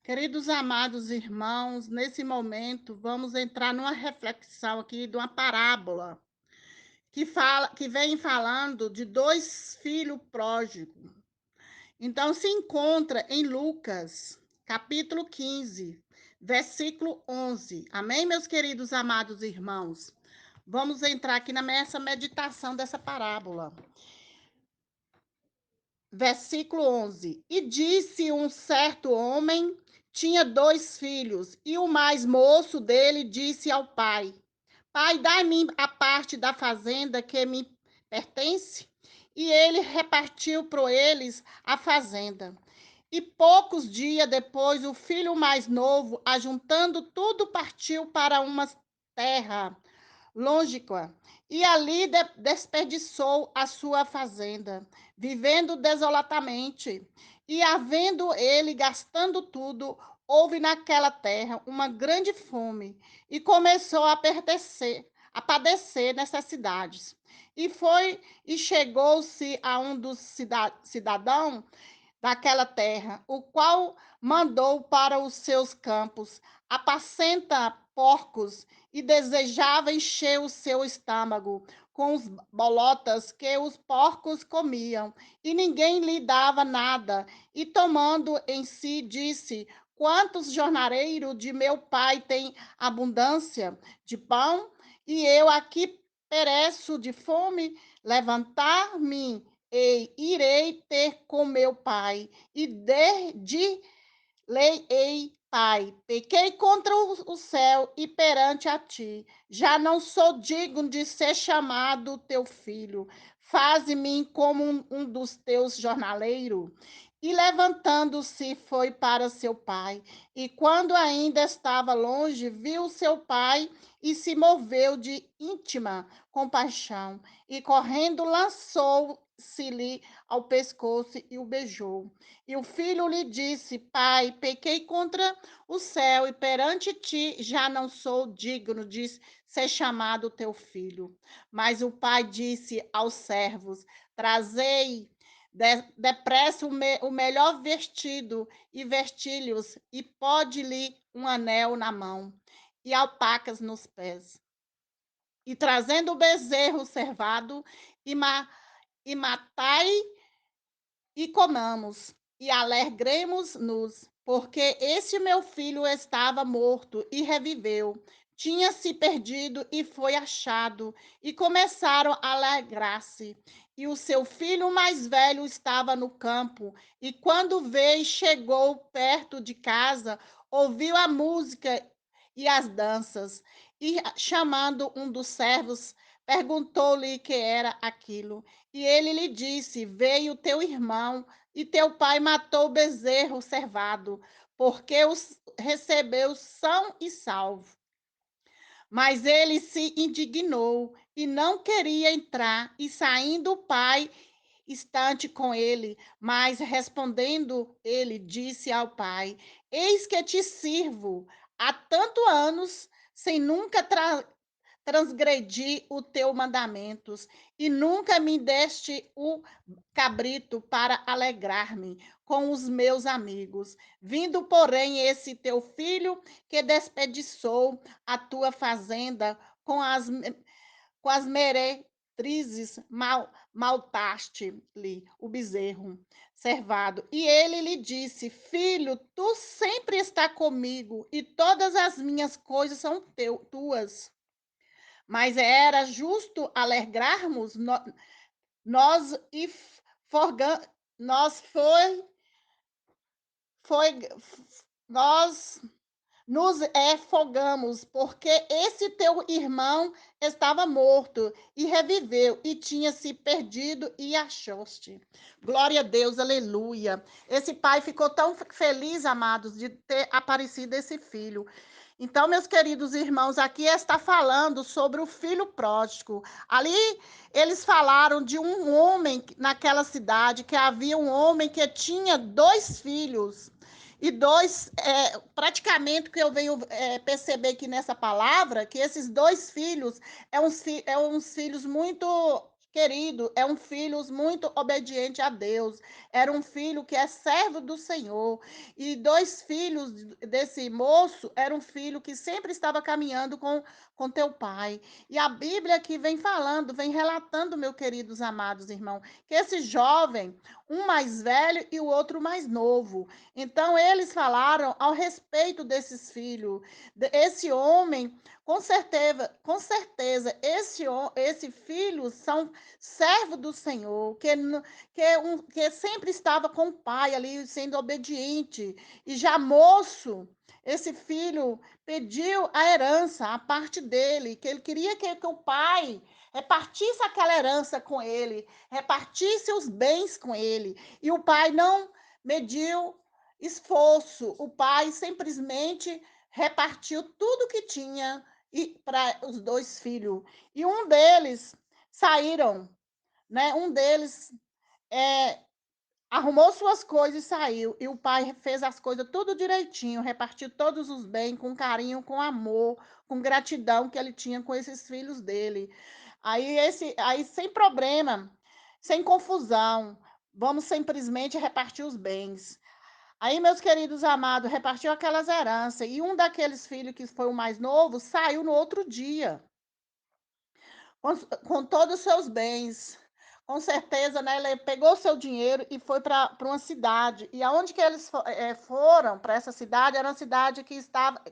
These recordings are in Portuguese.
Queridos amados irmãos, nesse momento vamos entrar numa reflexão aqui de uma parábola que vem falando de dois filhos pródigos. Então se encontra em Lucas, capítulo 15, versículo 11. Amém, meus queridos amados irmãos? Vamos entrar aqui nessa meditação dessa parábola. Versículo 11. E disse um certo homem, tinha dois filhos, e o mais moço dele disse ao pai: Pai, dai-me a parte da fazenda que me pertence. E ele repartiu para eles a fazenda. E poucos dias depois, o filho mais novo, ajuntando tudo, partiu para uma terra lôngica, e ali desperdiçou a sua fazenda, vivendo desolatamente. E havendo ele gastando tudo, houve naquela terra uma grande fome, e começou a padecer necessidades. E chegou-se a um dos cidadãos daquela terra, o qual mandou para os seus campos apacenta porcos e desejava encher o seu estômago com os bolotas que os porcos comiam, e ninguém lhe dava nada. E tomando em si, disse: Quantos jornaleiros de meu pai têm abundância de pão, e eu aqui pereço de fome? Levantar-me e irei ter com meu pai, e lei, pai, pequei contra o céu e perante a ti. Já não sou digno de ser chamado teu filho. Faze-me como um dos teus jornaleiros. E levantando-se, foi para seu pai. E quando ainda estava longe, viu seu pai e se moveu de íntima compaixão. E correndo, lançou-se-lhe ao pescoço e o beijou. E o filho lhe disse: Pai, pequei contra o céu e perante ti já não sou digno de ser chamado teu filho. Mas o pai disse aos servos: Trazei depressa o melhor vestido e vestilhos, e pode-lhe um anel na mão e alpacas nos pés. E trazendo o bezerro servado, e, e matai e comamos, e alegremos-nos, porque este meu filho estava morto e reviveu, tinha se perdido e foi achado, e começaram a alegrar-se. E o seu filho mais velho estava no campo, e quando veio, chegou perto de casa, ouviu a música e as danças, e chamando um dos servos, perguntou-lhe que era aquilo. E ele lhe disse: Veio teu irmão, e teu pai matou o bezerro servado, porque os recebeu são e salvo. Mas ele se indignou e não queria entrar, e saindo o pai estante com ele, mas respondendo ele disse ao pai: Eis que te sirvo há tantos anos, sem nunca transgredi os teus mandamentos, e nunca me deste o cabrito para alegrar-me com os meus amigos. Vindo, porém, esse teu filho que desperdiçou a tua fazenda com as meretrizes, maltaste-lhe o bezerro servado. E ele lhe disse: Filho, tu sempre está comigo, e todas as minhas coisas são tuas. Mas era justo alegrarmos nós e forga, nós foi nós nos fogamos, porque esse teu irmão estava morto e reviveu, e tinha se perdido e achaste. Glória a Deus, aleluia. Esse pai ficou tão feliz, amados, de ter aparecido esse filho. Então, meus queridos irmãos, aqui está falando sobre o filho pródigo. Ali eles falaram de um homem naquela cidade, que havia um homem que tinha dois filhos. E dois, praticamente, o que eu venho perceber aqui nessa palavra, que esses dois filhos uns filhos muito. querido, é um filho muito obediente a Deus, era um filho que é servo do Senhor, e 2 filhos desse moço era um filho que sempre estava caminhando com teu pai. E a Bíblia aqui vem falando, vem relatando, meus queridos amados irmãos, que esse jovem, um mais velho e o outro mais novo. Então eles falaram ao respeito desses filhos. Esse homem, com certeza, esse filho são servo do Senhor, que sempre estava com o pai ali, sendo obediente. E já moço, esse filho pediu a herança, a parte dele, que ele queria que o pai repartisse aquela herança com ele, repartisse os bens com ele. E o pai não mediu esforço, o pai simplesmente repartiu tudo que tinha para os 2 filhos. E um deles saíram, né? Um deles é, arrumou suas coisas e saiu. E o pai fez as coisas tudo direitinho, repartiu todos os bens com carinho, com amor, com gratidão que ele tinha com esses filhos dele. Aí sem problema, sem confusão, vamos simplesmente repartir os bens. Aí, meus queridos amados, repartiu aquelas heranças e um daqueles filhos que foi o mais novo saiu no outro dia com todos os seus bens. Com certeza, né, ele pegou o seu dinheiro e foi para uma cidade. E aonde que eles foram para essa cidade, era uma cidade que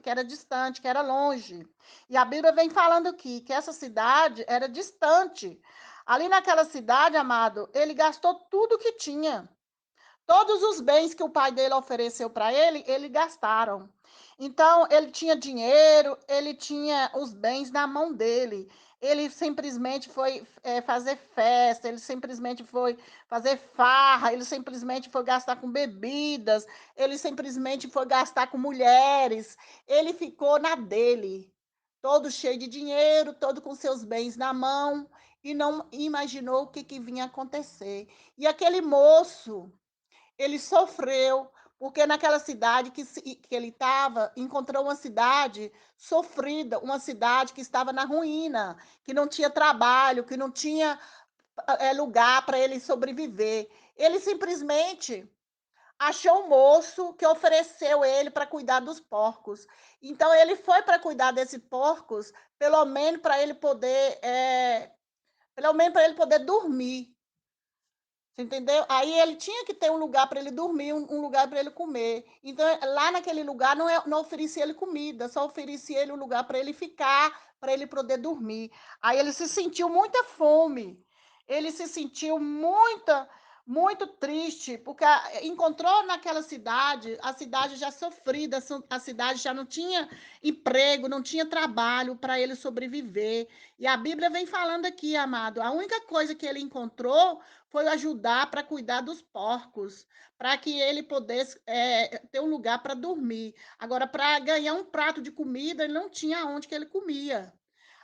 era distante, que era longe. E a Bíblia vem falando aqui que essa cidade era distante. Ali naquela cidade, amado, ele gastou tudo que tinha. Todos os bens que o pai dele ofereceu para ele gastaram. Então, ele tinha dinheiro, ele tinha os bens na mão dele. Ele simplesmente foi fazer festa, ele simplesmente foi fazer farra, ele simplesmente foi gastar com bebidas, ele simplesmente foi gastar com mulheres. Ele ficou na dele, todo cheio de dinheiro, todo com seus bens na mão, e não imaginou o que vinha acontecer. E aquele moço, ele sofreu, porque naquela cidade que ele estava, encontrou uma cidade sofrida, uma cidade que estava na ruína, que não tinha trabalho, que não tinha lugar para ele sobreviver. Ele simplesmente achou um moço que ofereceu ele para cuidar dos porcos. Então ele foi para cuidar desses porcos, pelo menos para ele poder, pelo menos para ele poder dormir. Você entendeu? Aí ele tinha que ter um lugar para ele dormir, um lugar para ele comer. Então, lá naquele lugar não oferecia ele comida, só oferecia ele um lugar para ele ficar, para ele poder dormir. Aí ele se sentiu muita fome, ele se sentiu muito triste, porque encontrou naquela cidade, a cidade já sofrida, a cidade já não tinha emprego, não tinha trabalho para ele sobreviver. E a Bíblia vem falando aqui, amado, a única coisa que ele encontrou foi ajudar para cuidar dos porcos, para que ele pudesse ter um lugar para dormir. Agora, para ganhar um prato de comida, ele não tinha onde que ele comia.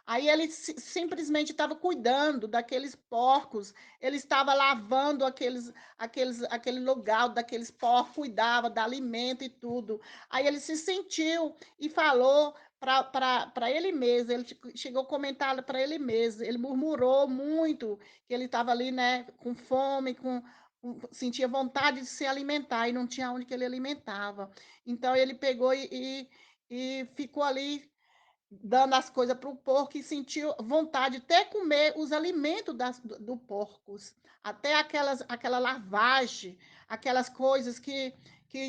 Aí ele simplesmente estava cuidando daqueles porcos, ele estava lavando aquele lugar daqueles porcos, cuidava, da alimento e tudo. Aí ele se sentiu e falou para ele mesmo, ele chegou a comentar para ele mesmo, ele murmurou muito, que ele estava ali, né, com fome, sentia vontade de se alimentar e não tinha onde que ele alimentava. Então ele pegou e ficou ali dando as coisas para o porco e sentiu vontade de até comer os alimentos do porcos, até aquela lavagem, aquelas coisas que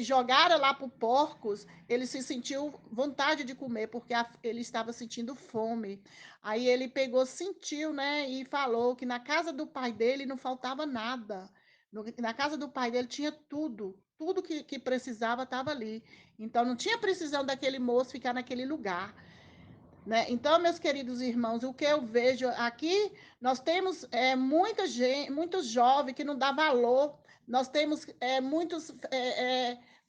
jogaram lá para os porcos, ele se sentiu vontade de comer, porque ele estava sentindo fome. Aí ele pegou, sentiu, né, e falou que na casa do pai dele não faltava nada. Na casa do pai dele tinha tudo, tudo que precisava estava ali. Então não tinha precisão daquele moço ficar naquele lugar. Né? Então, meus queridos irmãos, o que eu vejo aqui, nós temos muita gente, muitos jovens que não dá valor, nós temos muitos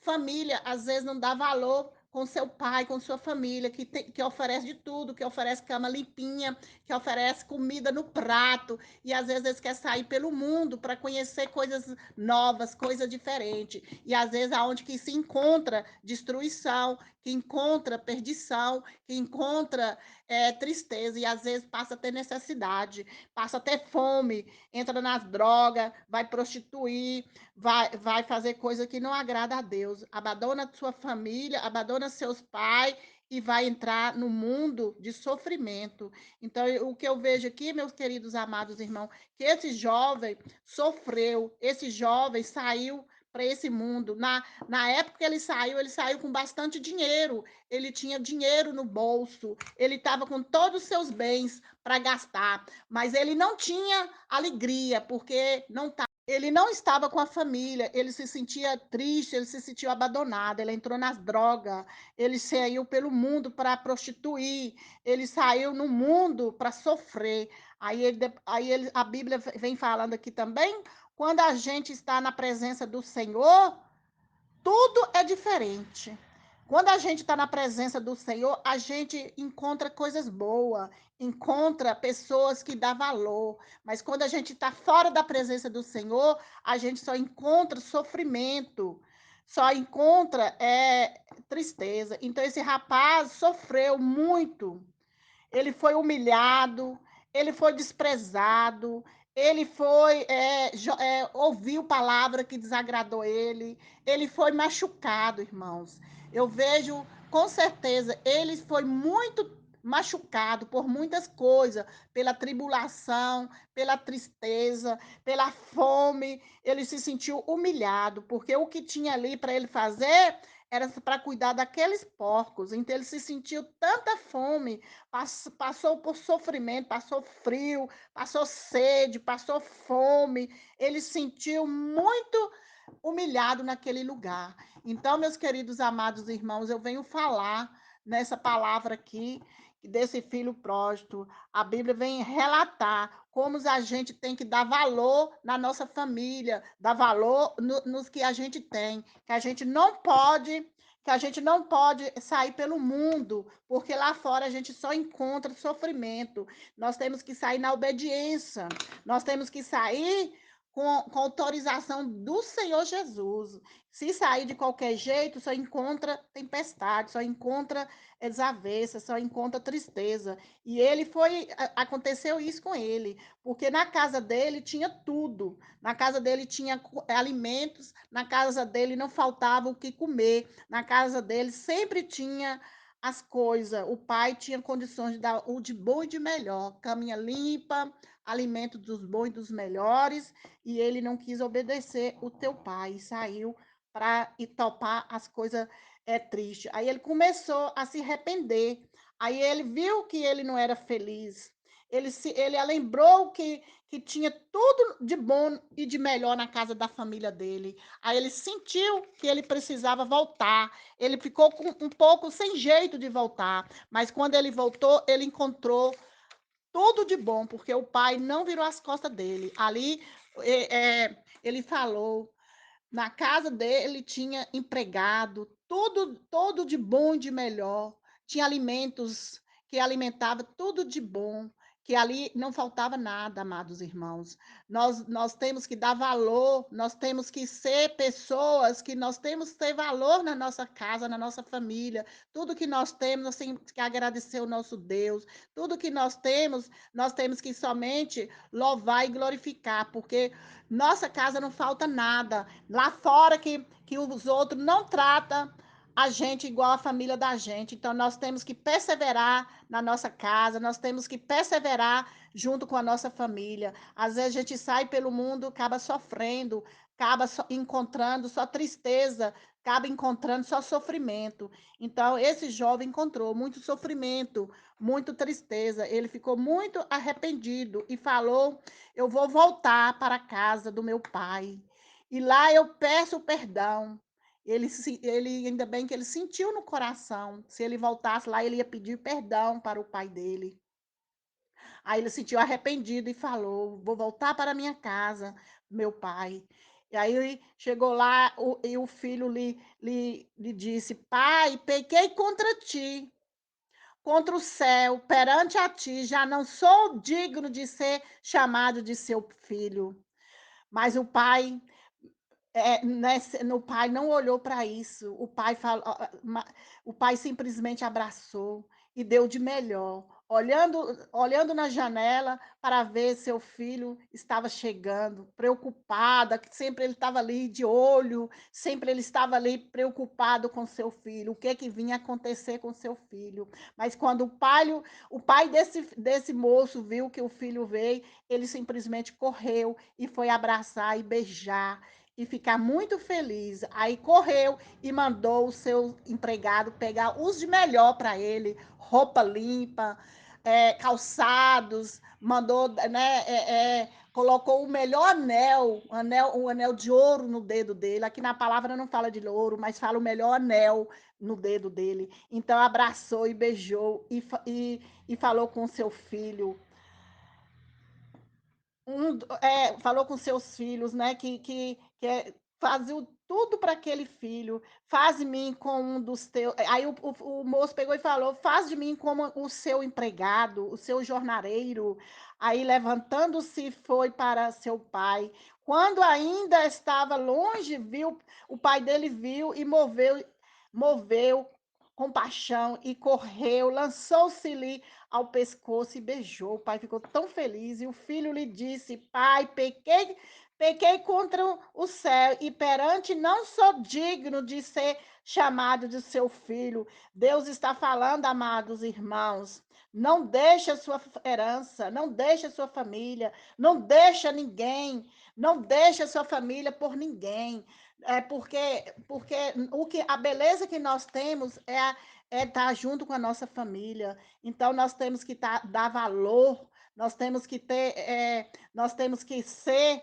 família, às vezes não dá valor com seu pai, com sua família, que oferece de tudo, que oferece cama limpinha, que oferece comida no prato, e às vezes eles querem sair pelo mundo para conhecer coisas novas, coisas diferentes. E às vezes aonde que se encontra destruição, que encontra perdição, que encontra tristeza, e às vezes passa a ter necessidade, passa a ter fome, entra nas drogas, vai prostituir, vai fazer coisa que não agrada a Deus. Abandona sua família, abandona seus pais e vai entrar no mundo de sofrimento. Então, o que eu vejo aqui, meus queridos amados irmãos, que esse jovem sofreu, esse jovem saiu para esse mundo. Na época que ele saiu com bastante dinheiro, ele tinha dinheiro no bolso, ele estava com todos os seus bens para gastar, mas ele não tinha alegria, porque ele não estava com a família, ele se sentia triste, ele se sentiu abandonado, ele entrou nas drogas, ele saiu pelo mundo para prostituir, ele saiu no mundo para sofrer. A Bíblia vem falando aqui também, quando a gente está na presença do Senhor, tudo é diferente. Quando a gente está na presença do Senhor, a gente encontra coisas boas, encontra pessoas que dão valor. Mas quando a gente está fora da presença do Senhor, a gente só encontra sofrimento, só encontra tristeza. Então, esse rapaz sofreu muito, ele foi humilhado, ele foi desprezado, ele foi, ouviu palavra que desagradou ele foi machucado, irmãos. Eu vejo, com certeza, ele foi muito machucado por muitas coisas, pela tribulação, pela tristeza, pela fome. Ele se sentiu humilhado, porque o que tinha ali para ele fazer era para cuidar daqueles porcos. Então, ele se sentiu tanta fome, passou por sofrimento, passou frio, passou sede, passou fome. Ele sentiu muito humilhado naquele lugar. Então, meus queridos amados irmãos, eu venho falar nessa palavra aqui desse filho pródigo. A Bíblia vem relatar como a gente tem que dar valor na nossa família, dar valor nos que a gente tem, que a gente não pode sair pelo mundo, porque lá fora a gente só encontra sofrimento. Nós temos que sair na obediência, nós temos que sair com autorização do Senhor Jesus. Se sair de qualquer jeito, só encontra tempestade, só encontra desavença, só encontra tristeza. E ele foi, aconteceu isso com ele, porque na casa dele tinha tudo. Na casa dele tinha alimentos, na casa dele não faltava o que comer, na casa dele sempre tinha as coisas. O pai tinha condições de dar o de bom e de melhor, caminha limpa, alimento dos bons e dos melhores, e ele não quis obedecer o teu pai e saiu para ir topar as coisas tristes. Aí ele começou a se arrepender. Aí ele viu que ele não era feliz. Ele lembrou que tinha tudo de bom e de melhor na casa da família dele. Aí ele sentiu que ele precisava voltar. Ele ficou um pouco sem jeito de voltar. Mas quando ele voltou, ele encontrou tudo de bom, porque o pai não virou as costas dele. Ali ele falou, na casa dele tinha empregado, tudo de bom e de melhor. Tinha alimentos que alimentava tudo de bom, que ali não faltava nada, amados irmãos. Nós temos que dar valor, nós temos que ser pessoas que nós temos que ter valor na nossa casa, na nossa família. Tudo que nós temos, nós temos que agradecer o nosso Deus. Tudo que nós temos que somente louvar e glorificar, porque nossa casa não falta nada. Lá fora que os outros não tratam a gente igual a família da gente. Então, nós temos que perseverar na nossa casa, nós temos que perseverar junto com a nossa família. Às vezes a gente sai pelo mundo, acaba sofrendo, acaba encontrando só tristeza, acaba encontrando só sofrimento. Então, esse jovem encontrou muito sofrimento, muito tristeza. Ele ficou muito arrependido e falou: eu vou voltar para a casa do meu pai. E lá eu peço perdão. Ele ainda bem que ele sentiu no coração. Se ele voltasse lá, ele ia pedir perdão para o pai dele. Aí ele se sentiu arrependido e falou: vou voltar para minha casa, meu pai. E aí chegou lá, o filho lhe disse: "Pai, pequei contra ti, contra o céu, perante a ti, já não sou digno de ser chamado de seu filho". Mas o pai nesse no pai não olhou para isso, o pai falou o pai simplesmente abraçou e deu de melhor, olhando na janela para ver seu filho estava chegando, preocupada, que sempre ele estava ali de olho, sempre ele estava ali preocupado com seu filho, o que que vinha acontecer com seu filho. Mas quando o pai desse moço viu que o filho veio, ele simplesmente correu e foi abraçar e beijar e ficar muito feliz. Aí correu e mandou o seu empregado pegar os de melhor para ele, roupa limpa, calçados, mandou, né, colocou o melhor anel, um anel de ouro no dedo dele. Aqui na palavra não fala de ouro, mas fala o melhor anel no dedo dele. Então abraçou e beijou e falou com o seu filho. Falou com seus filhos, né, que fazia tudo para aquele filho, "Faz de mim como um dos teus". Aí o moço pegou e falou: "Faz de mim como o seu empregado, o seu jornaleiro". Aí levantando-se foi para seu pai. Quando ainda estava longe, viu o pai dele viu e moveu compaixão e correu, lançou-se-lhe ao pescoço e beijou. O pai ficou tão feliz e o filho lhe disse: "Pai, pequei contra o céu e perante não sou digno de ser chamado de seu filho". Deus está falando, amados irmãos, não deixa a sua herança, não deixa a sua família, não deixa ninguém, não deixa a sua família por ninguém. Porque a beleza que nós temos é estar junto com a nossa família. Então nós temos que dar valor, nós temos que ser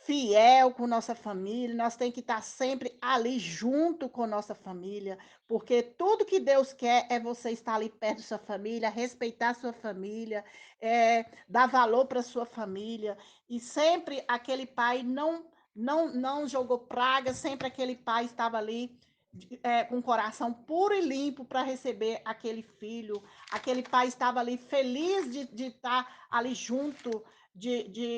fiel com nossa família, nós temos que estar sempre ali junto com nossa família, porque tudo que Deus quer é você estar ali perto da sua família, respeitar sua família, dar valor para sua família, e sempre aquele pai não jogou praga, sempre aquele pai estava ali com o coração puro e limpo para receber aquele filho, aquele pai estava ali feliz de estar ali junto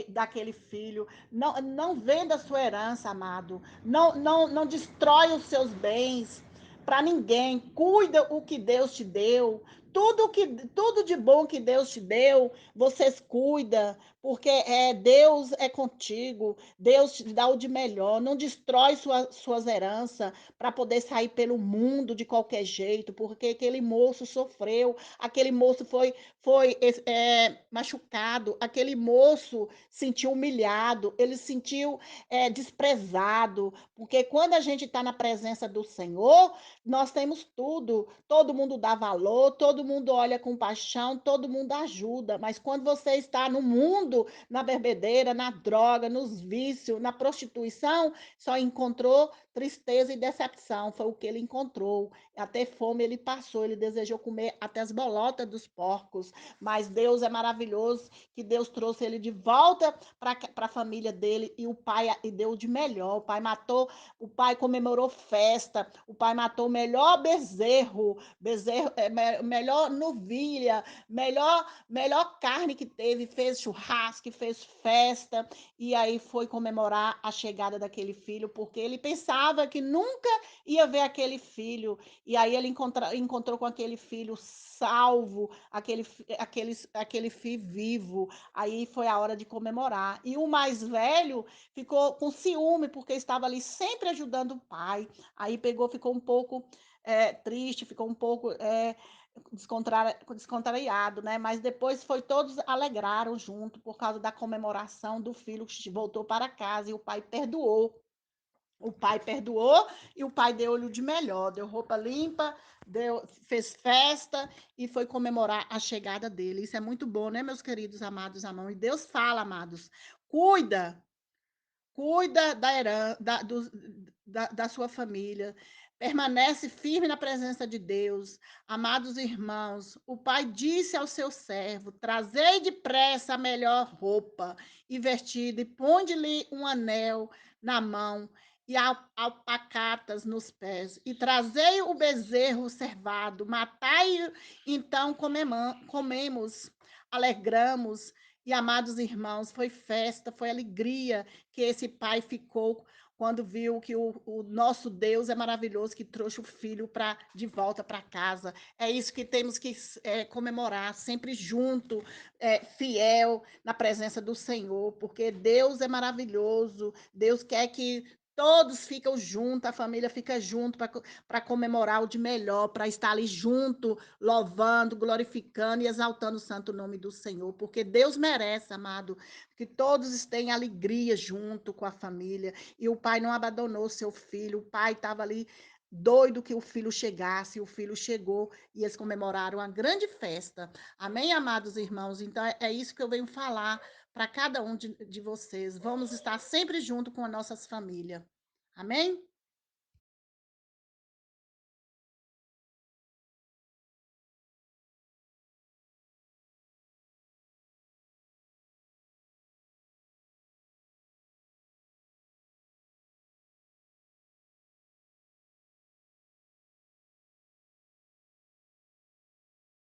daquele filho. Não venda a sua herança, amado. Não destrói os seus bens para ninguém. Cuida o que Deus te deu. Tudo de bom que Deus te deu, vocês cuida, porque Deus é contigo. Deus te dá o de melhor. Não destrói suas heranças para poder sair pelo mundo de qualquer jeito, porque aquele moço sofreu, aquele moço foi machucado, aquele moço sentiu humilhado, ele sentiu desprezado, porque quando a gente está na presença do Senhor, nós temos tudo, todo mundo dá valor, todo mundo olha com paixão, todo mundo ajuda, mas quando você está no mundo, na bebedeira, na droga, nos vícios, na prostituição, só encontrou tristeza e decepção, foi o que ele encontrou. Até fome ele passou, ele desejou comer até as bolotas dos porcos, mas Deus é maravilhoso, que Deus trouxe ele de volta para a família dele e o pai e deu de melhor. O pai comemorou festa, o pai matou o melhor bezerro, melhor novilha, melhor carne que teve, fez churrasco, fez festa, e aí foi comemorar a chegada daquele filho, porque ele pensava que nunca ia ver aquele filho, e aí ele encontrou com aquele filho salvo, aquele filho vivo. Aí foi a hora de comemorar. E o mais velho ficou com ciúme, porque estava ali sempre ajudando o pai. Aí ficou um pouco triste, ficou um pouco descontraiado, né? Mas depois todos alegraram junto por causa da comemoração do filho que voltou para casa e o pai perdoou. O pai perdoou e o pai deu-lhe o de melhor, deu roupa limpa, fez festa e foi comemorar a chegada dele. Isso é muito bom, né, meus queridos amados, amados? E Deus fala, amados, cuida, cuida da sua família, permanece firme na presença de Deus. Amados irmãos, o pai disse ao seu servo: trazei depressa a melhor roupa e vestido, e ponde-lhe um anel na mão e alpacatas nos pés, e trazei o bezerro cevado, matai, então comemos, alegramos. E, amados irmãos, foi festa, foi alegria que esse pai ficou quando viu que o nosso Deus é maravilhoso, que trouxe o filho de volta para casa. É isso que temos que comemorar, sempre junto, fiel na presença do Senhor, porque Deus é maravilhoso. Deus quer que todos ficam juntos, a família fica junto para comemorar o de melhor, para estar ali junto, louvando, glorificando e exaltando o santo nome do Senhor, porque Deus merece, amado, que todos tenham alegria junto com a família. E o pai não abandonou seu filho, o pai estava ali doido que o filho chegasse, e o filho chegou e eles comemoraram uma grande festa. Amém, amados irmãos? Então, é isso que eu venho falar para cada um de vocês. Vamos estar sempre junto com as nossas famílias. Amém?